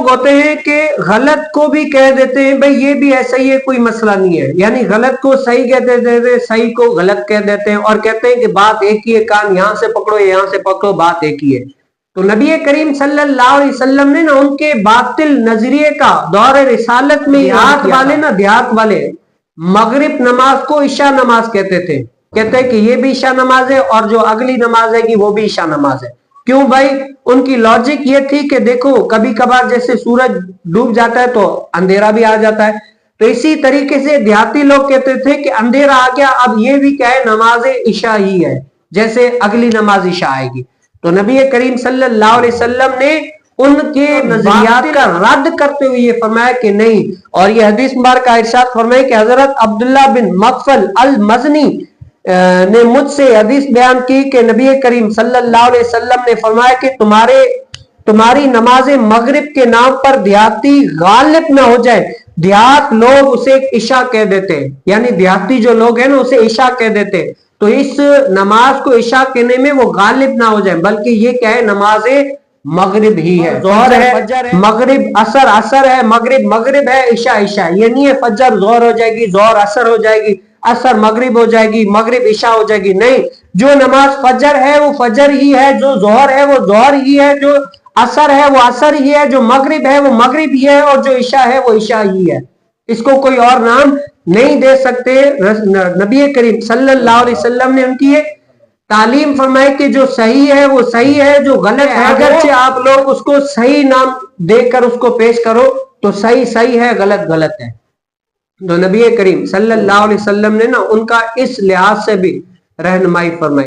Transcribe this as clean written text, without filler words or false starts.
لوگ ہوتے ہیں کہ غلط کو بھی کہہ دیتے ہیں بھئی یہ بھی ایسا ہی ہے، کوئی مسئلہ نہیں ہے، یعنی غلط کو صحیح کہہ دیتے ہیں، صحیح کو غلط کہہ دیتے ہیں، اور کہتے ہیں کہ بات ایک ہی ہے، کان یہاں سے پکڑو یہاں سے پکڑو، بات ایک ہی ہے۔ تو نبی کریم صلی اللہ علیہ وسلم نے نا ان کے باطل نظریے کا دور رسالت میں دیہات والے مغرب نماز کو عشاء نماز کہتے تھے، کہتے ہیں کہ یہ بھی عشاء نماز ہے اور جو اگلی نماز ہے وہ بھی عشاء نماز ہے۔ کیوں بھائی؟ ان کی لاجک یہ تھی کہ دیکھو کبھی کبھار جیسے سورج ڈوب جاتا ہے تو اندھیرا بھی آ جاتا ہے، تو اسی طریقے سے دیہاتی لوگ کہتے تھے کہ اندھیرا آ گیا، اب یہ بھی کیا ہے، نماز عشاء ہی ہے، جیسے اگلی نماز عشاء آئے گی۔ تو نبی کریم صلی اللہ علیہ وسلم نے ان کے نظریات کا رد کرتے ہوئے یہ فرمایا کہ نہیں، اور یہ حدیث مبارکہ ارشاد فرمائے کہ حضرت عبداللہ بن مغفل المزنی نے مجھ سے حدیث بیان کی کہ نبی کریم صلی اللہ علیہ وسلم نے فرمایا کہ تمہاری نماز مغرب کے نام پر دیہاتی غالب نہ ہو جائے۔ دیہات لوگ اسے عشاء کہہ دیتے ہیں، یعنی دیہاتی جو لوگ ہیں نا اسے عشاء کہہ دیتے ہیں، تو اس نماز کو عشاء کہنے میں وہ غالب نہ ہو جائے، بلکہ یہ کیا ہے، نماز مغرب ہی ہے۔ ظہر ہے مغرب عصر، عصر ہے مغرب، مغرب ہے عشاء، عشاء۔ یہ نہیں ہے فجر ظہر ہو جائے گی، ظہر عصر ہو جائے گی، عصر مغرب ہو جائے گی، مغرب عشاء ہو جائے گی، نہیں، جو نماز فجر ہے وہ فجر ہی ہے، جو ظہر ہے وہ ظہر ہی ہے، جو عصر ہے وہ عصر ہی ہے، جو مغرب ہے وہ مغرب ہی ہے، اور جو عشاء ہے وہ عشاء ہی ہے، اس کو کوئی اور نام نہیں دے سکتے۔ نبی کریم صلی اللہ علیہ وسلم نے ان کی یہ تعلیم فرمائی کہ جو صحیح ہے وہ صحیح ہے، جو غلط ہے اگرچہ آپ لوگ اس کو صحیح نام دے کر اس کو پیش کرو تو صحیح صحیح ہے، غلط غلط ہے۔ تو نبی کریم صلی اللہ علیہ وسلم نے نا ان کا اس لحاظ سے بھی رہنمائی فرمائی۔